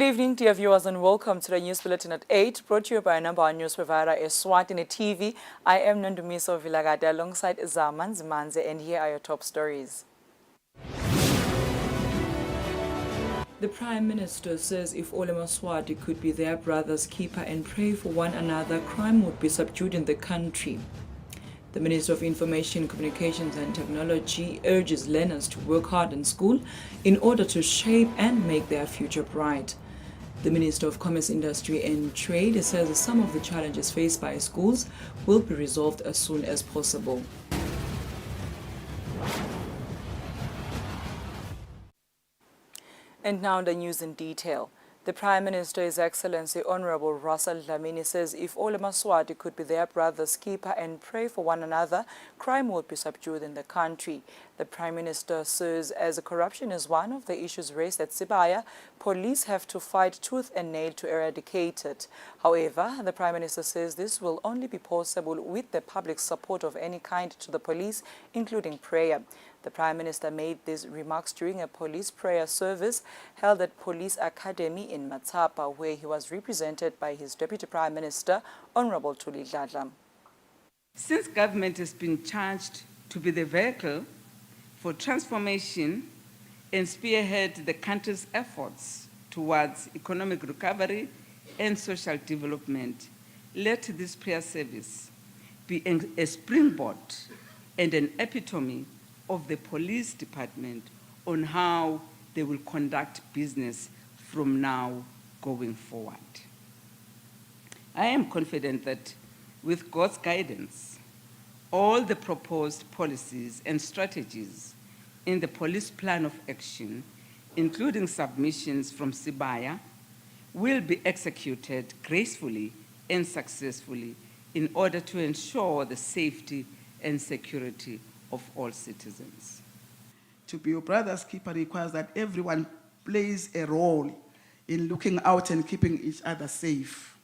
Good evening, dear viewers, and welcome to the News Bulletin at 8, brought to you by number one news provider Eswatini TV. I am Nondumiso Vilagade alongside Zaman Zimanze, and here are your top stories. The Prime Minister says if all Eswatini could be their brother's keeper and pray for one another, crime would be subdued in the country. The Minister of Information, Communications and Technology urges learners to work hard in school in order to shape and make their future bright. The Minister of Commerce, Industry and Trade says some of the challenges faced by schools will be resolved as soon as possible. And now the news in detail. The Prime Minister, His Excellency Honorable Russell Dlamini, says if all Eswatini could be their brother's keeper and pray for one another, crime would be subdued in the country. The Prime Minister says as corruption is one of the issues raised at Sibaya, police have to fight tooth and nail to eradicate it. However, the Prime Minister says this will only be possible with the public support of any kind to the police, including prayer. The Prime Minister made these remarks during a police prayer service held at Police Academy in Matapa, where he was represented by his Deputy Prime Minister, Honorable Thuli Dladla. Since government has been charged to be the vehicle for transformation and spearhead the country's efforts towards economic recovery and social development, let this prayer service be a springboard and an epitome of the police department on how they will conduct business from now going forward. I am confident that with God's guidance, all the proposed policies and strategies in the police plan of action, including submissions from Sibaya, will be executed gracefully and successfully in order to ensure the safety and security of all citizens. To be your brother's keeper requires that everyone plays a role in looking out and keeping each other safe.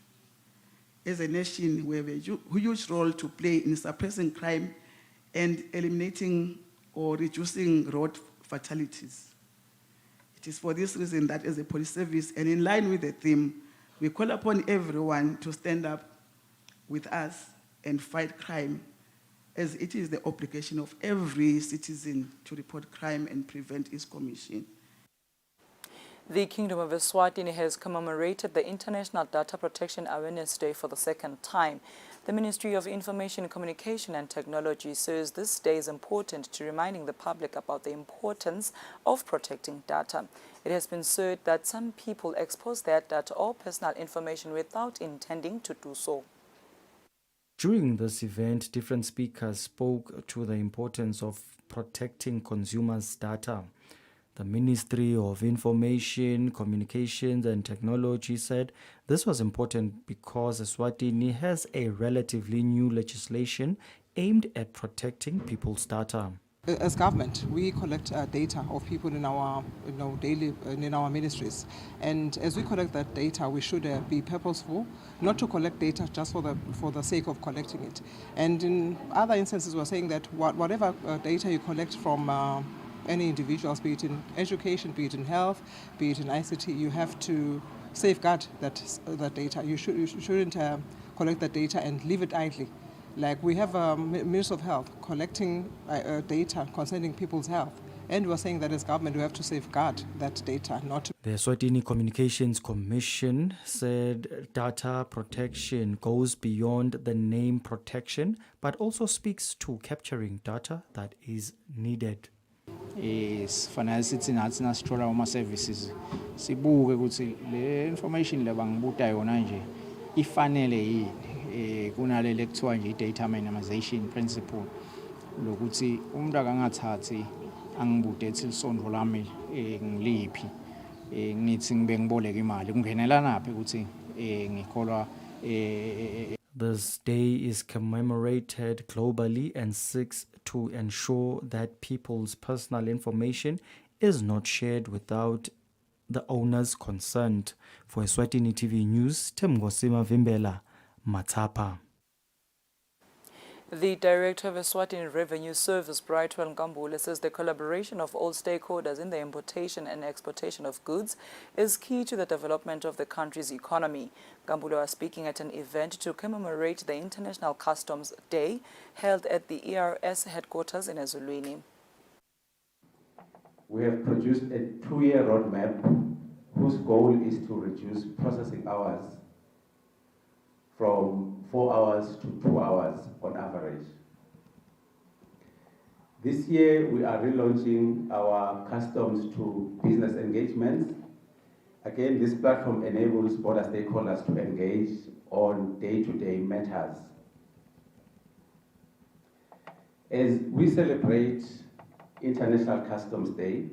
As a nation, we have a huge role to play in suppressing crime and eliminating or reducing road fatalities. It is for this reason that as a police service, and in line with the theme, we call upon everyone to stand up with us and fight crime, as it is the obligation of every citizen to report crime and prevent its commission. The Kingdom of Eswatini has commemorated the International Data Protection Awareness Day for the second time. The Ministry of Information, Communication and Technology says this day is important to reminding the public about the importance of protecting data. It has been said that some people expose their data or personal information without intending to do so. During this event, different speakers spoke to the importance of protecting consumers' data. The Ministry of Information, Communications and Technology said this was important because Eswatini has a relatively new legislation aimed at protecting people's data. As government, we collect data of people in our in our ministries, and as we collect that data, we should be purposeful, not to collect data just for the sake of collecting it. And in other instances, we're saying that whatever data you collect from any individuals, be it in education, be it in health, be it in ICT, you have to safeguard that data. You shouldn't collect that data and leave it idly. Like we have a Minister of Health collecting data concerning people's health, and we're saying that as government we have to safeguard that data. The Eswatini Communications Commission said data protection goes beyond the name protection, but also speaks to capturing data that is needed. Sifanele sithi nathi nasithola uma services sibuke ukuthi le information lebangibuta yona nje ifanele yini kunale ekuthiwa nje data minimization principle lokuthi umuntu akangathathi angibude ethi isondvo lami ngiliphi ngithi ngibe ngiboleka imali kungenelanapi ukuthi ngikholwa. This day is commemorated globally and seeks to ensure that people's personal information is not shared without the owner's consent. For Eswatini TV News, Temgosima Vimbela, Matapa. The Director of Eswatini Revenue Service, Brightwell Nkambule, says the collaboration of all stakeholders in the importation and exportation of goods is key to the development of the country's economy. Nkambule was speaking at an event to commemorate the International Customs Day held at the ERS headquarters in Eswatini. We have produced a 2-year roadmap whose goal is to reduce processing hours from 4 hours to 2 hours on average. This year, we are relaunching our customs to business engagements. Again, this platform enables border stakeholders to engage on day-to-day matters. As we celebrate International Customs Day,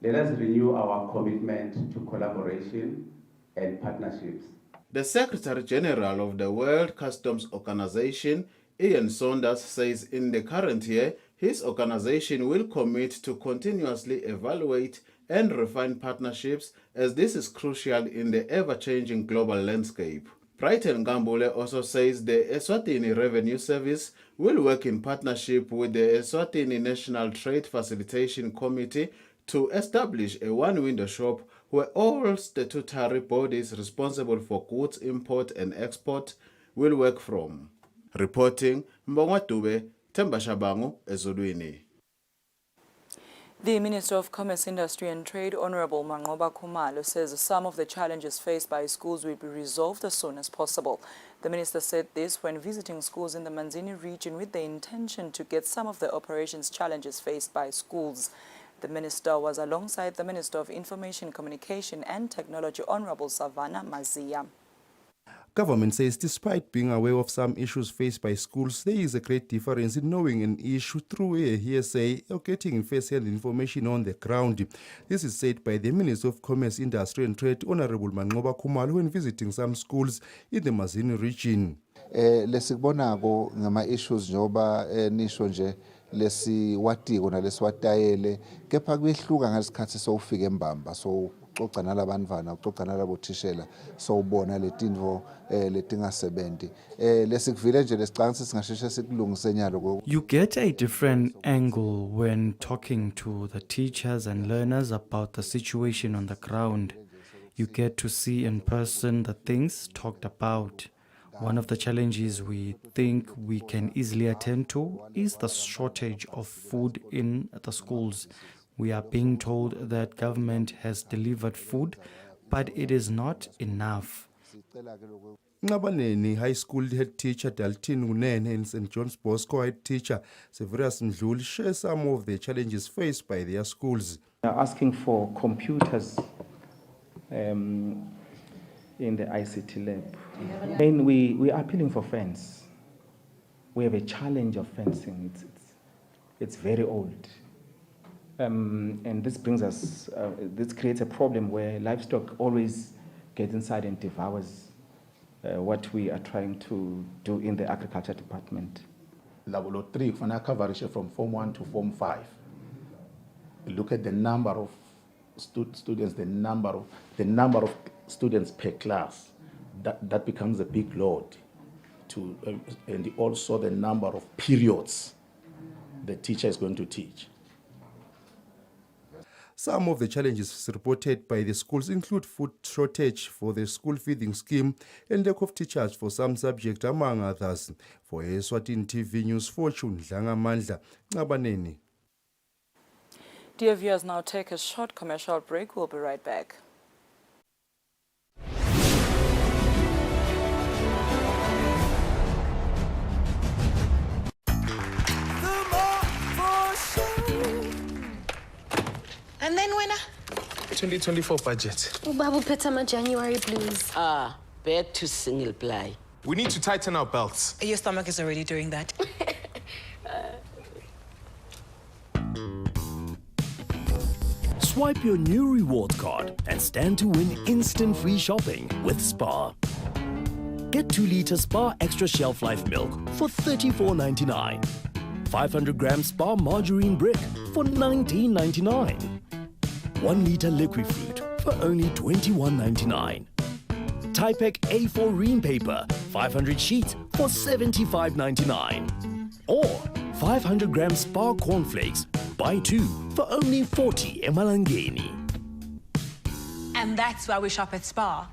let us renew our commitment to collaboration and partnerships. The Secretary General of the World Customs Organization, Ian Saunders, says in the current year, his organization will commit to continuously evaluate and refine partnerships, as this is crucial in the ever-changing global landscape. Brighton Nkambule also says the Eswatini Revenue Service will work in partnership with the Eswatini National Trade Facilitation Committee to establish a one-window shop where all statutory bodies responsible for goods import and export will work from. Reporting, Mbongwa Dube, Themba Shabangu, Ezulwini. The Minister of Commerce, Industry and Trade, Honorable Matapa Khumalo, says some of the challenges faced by schools will be resolved as soon as possible. The minister said this when visiting schools in the Manzini region with the intention to get some of the operations challenges faced by schools. The minister was alongside the Minister of Information, Communication and Technology, Honorable Savannah Mazia. Government says despite being aware of some issues faced by schools, there is a great difference in knowing an issue through a hearsay or getting first-hand information on the ground. This is said by the Minister of Commerce, Industry and Trade, Honorable Matapa Khumalo, when visiting some schools in the Mazini region. Lesikubonako ngama issues njoba nisho nje lesiwatiko nalesiwatayele kepha kuyehluka ngesikhathi sowufika eMbamba so uxoxa nalabantwana uxoxa nalabothishela sowubona letinto letingasebenzi lesikuvile nje lesicanga singasheshe sikulungise nyalo. You get a different angle when talking to the teachers and learners about the situation on the ground. You get to see in person the things talked about. One of the challenges we think we can easily attend to is the shortage of food in the schools. We are being told that government has delivered food, but it is not enough. Ngabaneni High School head teacher Dalton Unene and St. John's Bosco head teacher Severus Ndluli share some of the challenges faced by their schools. We are asking for computers in the ICT lab. And we are appealing for fence. We have a challenge of fencing. It's very old. And this brings us, this creates a problem where livestock always get inside and devours what we are trying to do in the agriculture department. Level 3, for coverage from Form 1 to Form 5. Look at the number of students, the number of students per class. That becomes a big load. And also the number of periods the teacher is going to teach. Some of the challenges reported by the schools include food shortage for the school feeding scheme and lack of teachers for some subjects, among others. For Eswatini TV News, Fortune Dlangamandla, Ngabaneni. Dear viewers, now take a short commercial break. We'll be right back. And then when 2024 budget. Babu Petama January blues. Back to single ply. We need to tighten our belts. Your stomach is already doing that. Swipe your new reward card and stand to win instant free shopping with Spar. Get 2-liter Spar Extra Shelf Life Milk for $34.99. 500-gram Spar Margarine Brick for $19.99. 1-liter Liquid Fruit for only $21.99. Typec A4 Ream Paper, 500 sheets for $75.99. Or 500 gram Spar cornflakes. Buy 2 for only 40 emalangeni. And that's why we shop at Spar.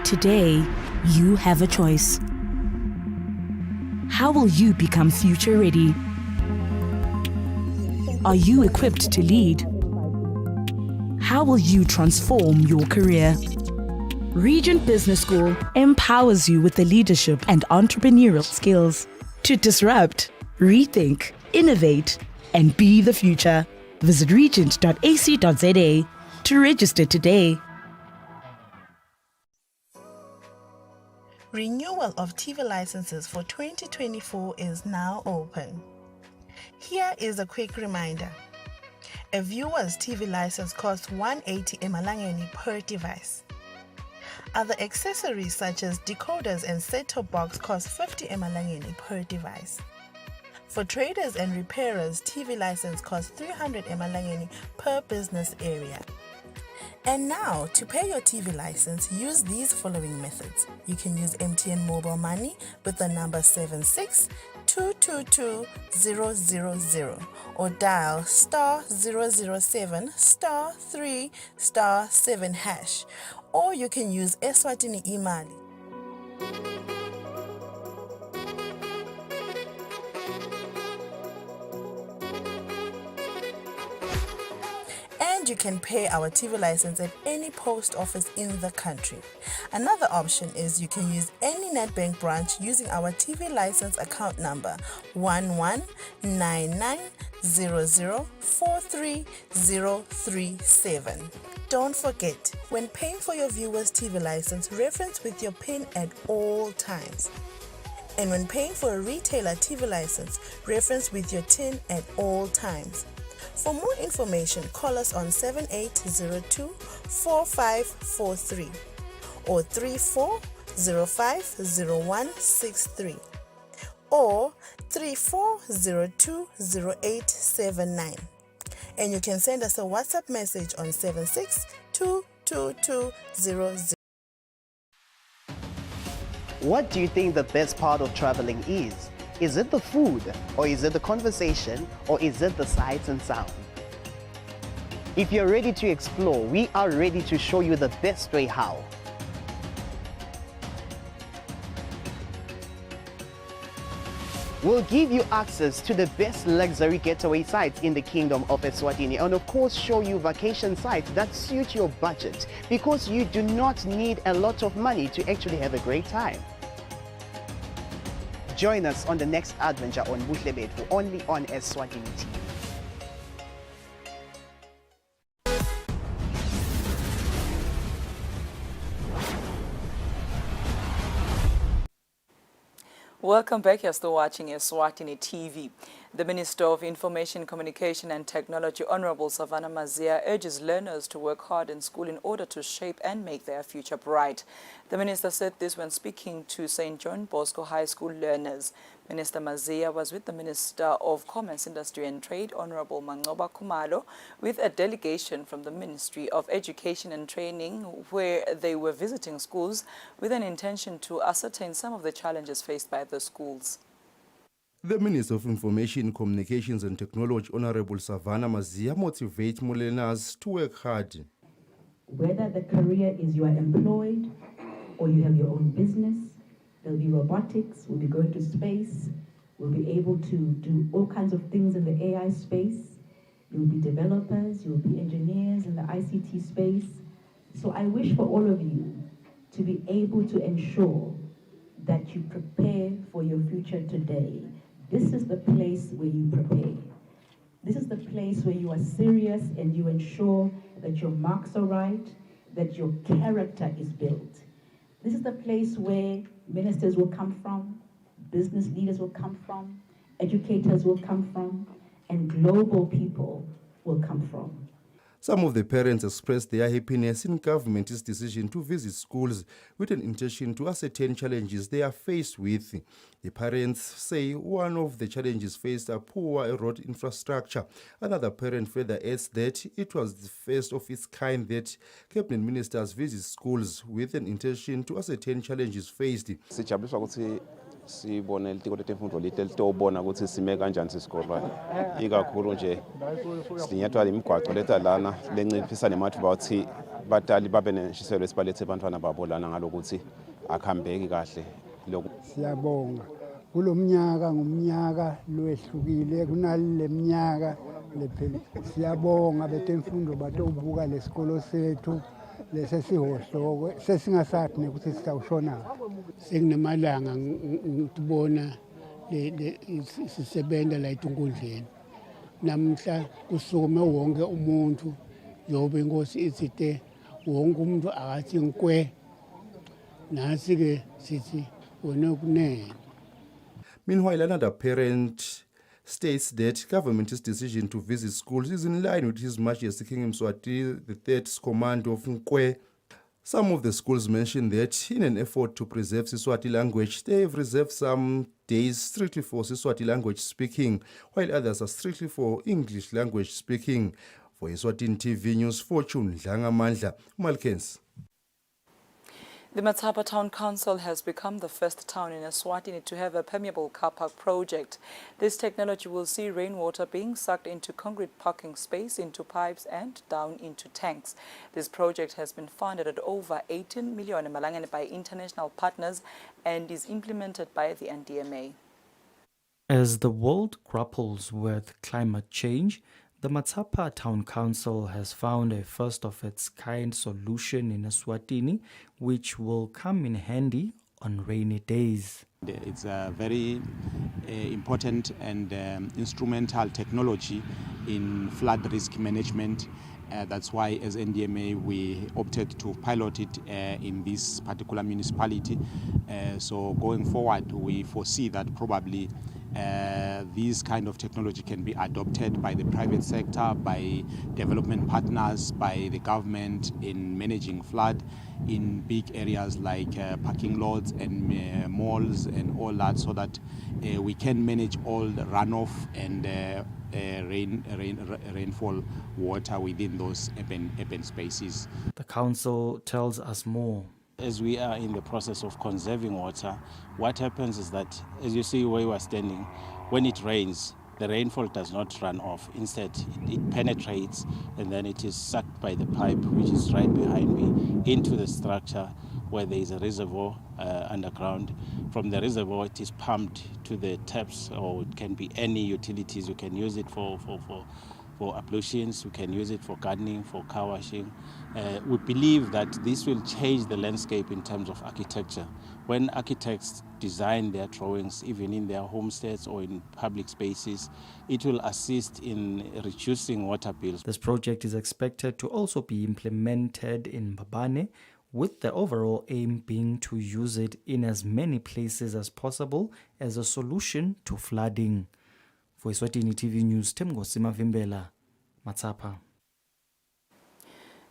Today, you have a choice. How will you become future ready? Are you equipped to lead? How will you transform your career? Regent Business School empowers you with the leadership and entrepreneurial skills to disrupt, rethink, innovate, and be the future. Visit regent.ac.za to register today. Renewal of TV licenses for 2024 is now open. Here is a quick reminder. A viewer's TV license costs 180 emalangeni per device. Other accessories such as decoders and set-top box cost 50 emalangeni per device. For traders and repairers, TV license costs 300 emalangeni per business area. And now, to pay your TV license, use these following methods. You can use MTN Mobile Money with the number 762222000 or dial *007 *3 *7#. Or you can use Eswatini Imali. And you can pay our TV license at any post office in the country. Another option is you can use any NetBank branch using our TV license account number 119900430037. Don't forget, when paying for your viewer's TV license, reference with your PIN at all times. And when paying for a retailer TV license, reference with your TIN at all times. For more information, call us on 7802-4543 or 34050163 or 34020879. And you can send us a WhatsApp message on 7622200. What do you think the best part of traveling is? Is it the food, or is it the conversation, or is it the sights and sound? If you're ready to explore, we are ready to show you the best way how. We'll give you access to the best luxury getaway sites in the Kingdom of Eswatini, and of course show you vacation sites that suit your budget, because you do not need a lot of money to actually have a great time. Join us on the next adventure on Buhle Bethu, only on Eswatini TV. Welcome back. You're still watching Eswatini TV. The Minister of Information, Communication and Technology, Honorable Savannah Mazia, urges learners to work hard in school in order to shape and make their future bright. The minister said this when speaking to St. John Bosco High School learners. Minister Mazia was with the Minister of Commerce, Industry and Trade, Honorable Mangoba Khumalo, with a delegation from the Ministry of Education and Training, where they were visiting schools with an intention to ascertain some of the challenges faced by the schools. The Minister of Information, Communications and Technology, Honorable Savannah Mazia, motivates learners to work hard. Whether the career is you are employed or you have your own business, there'll be robotics, we'll be going to space, we'll be able to do all kinds of things in the AI space. You'll be developers, you'll be engineers in the ICT space. So I wish for all of you to be able to ensure that you prepare for your future today. This is the place where you prepare. This is the place where you are serious and you ensure that your marks are right, that your character is built. This is the place where ministers will come from, business leaders will come from, educators will come from, and global people will come from. Some of the parents expressed their happiness in government's decision to visit schools with an intention to ascertain challenges they are faced with. The parents say one of the challenges faced are poor road infrastructure. Another parent further adds that it was the first of its kind that cabinet ministers visit schools with an intention to ascertain challenges faced. Sibone litiko letemfundo litobona ukuthi sime kanjani isikole ikakhulu nje silinyathwa imigwaqo leta lana lenciphisa nemathuba ukuthi batali babe neshiselo esibalethe abantwana babo lana ngalokuthi akuhambeki kahle lokho. Siyabonga kulomnyaka ngomnyaka lwehlukile kunale minyaka lephela. Siyabonga betemfundo batobuka lesikolo sethu lesesihohloko sesingasathi nekuthi sitawushona sekunamalanga ngitibona sisebenza la enkundleni namhla kusukume wonke umuntu njengoba inkosi isithe wonke umuntu akathi nkwe nasi ke sithi wona kunene. Meanwhile, another parent states that government's decision to visit schools is in line with His Majesty King Mswati III's command of Nkwe. Some of the schools mentioned that in an effort to preserve Siswati language, they have reserved some days strictly for Siswati language speaking, while others are strictly for English language speaking. For Eswatini TV News, Fortune Dlangamandla, Malkens. The Matapa Town Council has become the first town in Eswatini to have a permeable car park project. This technology will see rainwater being sucked into concrete parking space, into pipes and down into tanks. This project has been funded at over 18 million by international partners and is implemented by the NDMA. As the world grapples with climate change, the Matapa Town Council has found a first-of-its-kind solution in Eswatini, which will come in handy on rainy days. It's a very important and instrumental technology in flood risk management. That's why, as NDMA, we opted to pilot it in this particular municipality. So going forward, we foresee that probably this kind of technology can be adopted by the private sector, by development partners, by the government in managing flood in big areas like parking lots and malls and all that, so that we can manage all the runoff and rainfall water within those urban spaces. The council tells us more. As we are in the process of conserving water, what happens is that, as you see where we are standing, when it rains, the rainfall does not run off. Instead, it penetrates and then it is sucked by the pipe, which is right behind me, into the structure where there is a reservoir underground. From the reservoir, it is pumped to the taps, or it can be any utilities. You can use it for ablutions, we can use it for gardening, for car washing. We believe that this will change the landscape in terms of architecture. When architects design their drawings, even in their homesteads or in public spaces, it will assist in reducing water bills. This project is expected to also be implemented in Mbabane, with the overall aim being to use it in as many places as possible as a solution to flooding. For Eswatini TV News, Temgosi Mavimbela, Matapa.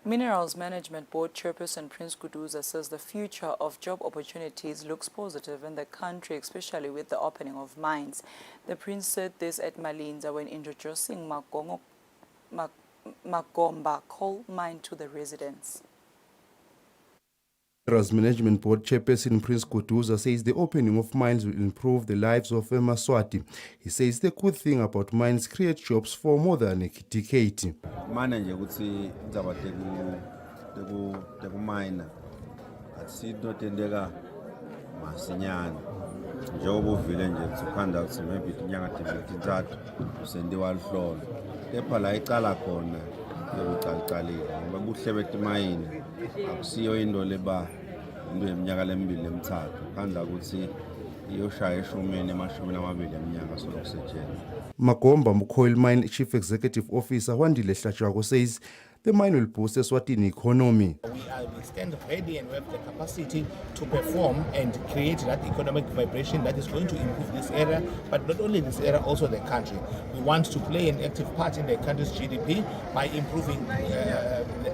Minerals Management Board Chairperson Prince Kuduza says the future of job opportunities looks positive in the country, especially with the opening of mines. The Prince said this at Malinza when introducing Magomba coal mine to the residents. Minerals Management Board Chairperson Prince Kuduza says the opening of mines will improve the lives of Maswati. He says the good thing about mines create jobs for more than a decade. Manje ukuthi indaba tekumina asinotendeka masinyane njengoba uvile nje kuzokhanda ukuthi maybe inyanga tintathu usendiwa lihlolo kepha la icala khona yokucalcalile ngoba buhle betimayini akusiyo into leba into yeminyaka lemibili emithathu khanda ukuthi iyoshaya eshumini emashumini amabili eminyaka solokusetshenziswa. Magomba Coal Mine Chief Executive Officer Wandile Hlachako says the mine will boost the Eswatini economy. We stand ready and we have the capacity to perform and create that economic vibration that is going to improve this area, but not only this area, also the country. We want to play an active part in the country's GDP by improving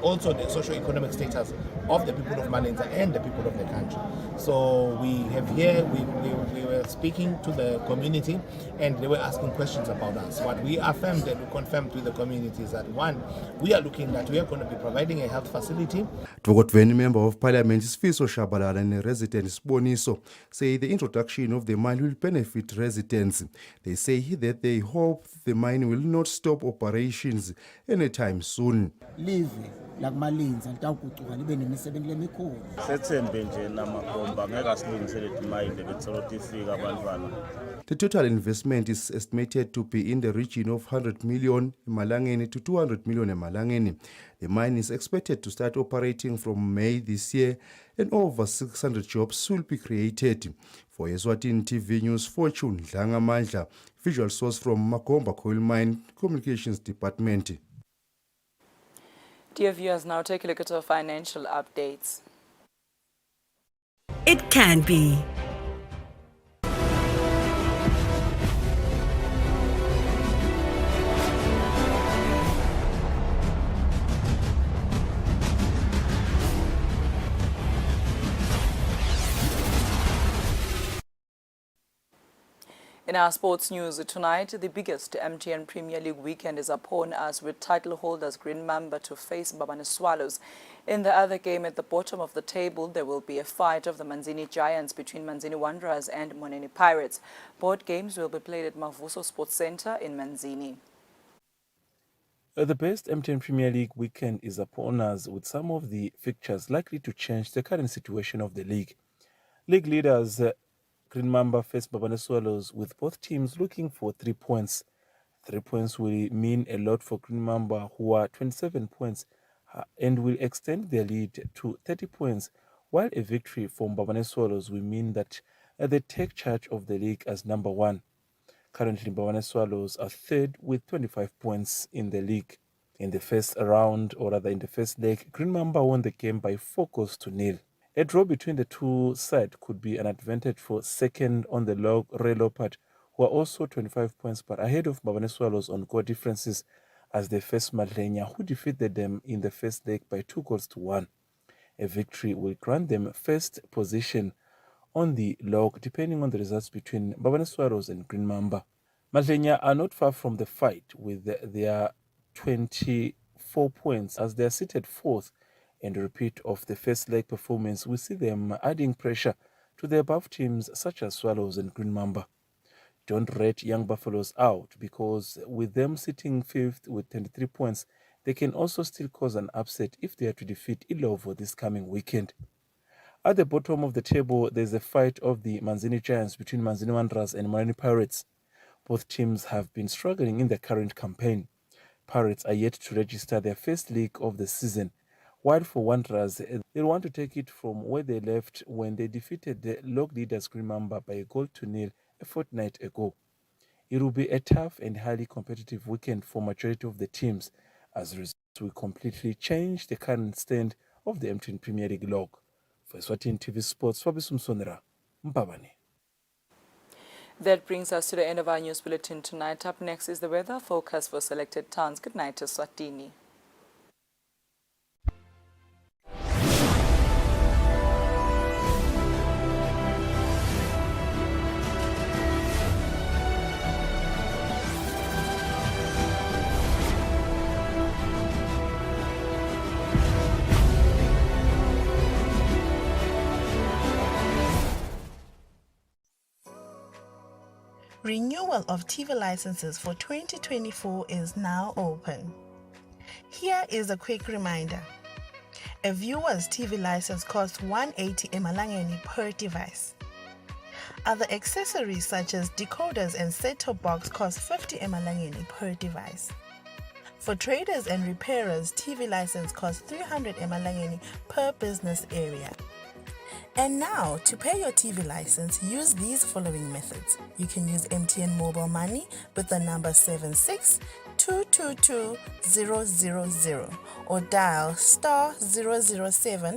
also the socio-economic status of the people of Malinza and the people of the country. So we have here, we were speaking to the community and they were asking questions about us. What we affirmed and we confirmed to the community is that one, we are looking that we are going to be providing a health facility. Dvokotweni Member of Parliament Sifiso Shabalala and resident Siboniso say the introduction of the mine will benefit residents. They say that they hope the mine will not stop operations anytime soon. lakumalinza litawugucuka libe nemisebenzi lemikhulu. Sethembe nje namagomba ngeke asilungisele imayinde bethola ukuthi ifika abantwana. The total investment is estimated to be in the region of 100 million Malangeni to 200 million Malangeni. The mine is expected to start operating from May this year and over 600 jobs will be created. For Eswatini TV News, Fortune Dlangamandla, visual source from Magomba Coal Mine Communications Department. Dear viewers, now take a look at our financial updates. It can be. In our sports news tonight, the biggest MTN Premier League weekend is upon us with title holders Green Mamba to face Babane Swallows. In the other game at the bottom of the table, there will be a fight of the Manzini Giants between Manzini Wanderers and Moneni Pirates. Both games will be played at Mavuso Sports Centre in Manzini. The best MTN Premier League weekend is upon us with some of the fixtures likely to change the current situation of the league. League leaders Green Mamba face Babane Swallows with both teams looking for 3 points. 3 points will mean a lot for Green Mamba, who are 27 points and will extend their lead to 30 points, while a victory for Babane Swallows will mean that they take charge of the league as number 1. Currently, Babane Swallows are third with 25 points in the league. In the first round, or rather in the first leg, Green Mamba won the game by 4-0. A draw between the two sides could be an advantage for second on the log Ray Leopard, who are also 25 points but ahead of Babane Swallows on goal differences as they face Madlenya, who defeated them in the first leg by 2-1. A victory will grant them first position on the log depending on the results between Babane Swallows and Green Mamba. Madlenya are not far from the fight with their 24 points as they are seated fourth. And a repeat of the first leg performance, we see them adding pressure to the above teams such as Swallows and Green Mamba. Don't rate Young Buffaloes out, because with them sitting fifth with 23 points, they can also still cause an upset if they are to defeat Ilovo this coming weekend. At the bottom of the table, there's a fight of the Manzini Giants between Manzini Wanderers and Moneni Pirates. Both teams have been struggling in the current campaign. Pirates are yet to register their first league of the season, while for Wanderers, they want to take it from where they left when they defeated the log leaders Green Mamba by 1-0 a fortnight ago. It will be a tough and highly competitive weekend for majority of the teams, as results will completely change the current stand of the MTN Premier League log. For Eswatini TV Sports, Fabisum Sonera, Mbabane. That brings us to the end of our news bulletin tonight. Up next is the weather forecast for selected towns. Good night, Eswatini. Renewal of TV licenses for 2024 is now open. Here is a quick reminder. A viewer's TV license costs 180 emalangeni per device. Other accessories such as decoders and set-top box cost 50 emalangeni per device. For traders and repairers, TV license costs 300 emalangeni per business area. And now, to pay your TV license, use these following methods. You can use MTN Mobile Money with the number 222 000 or dial *007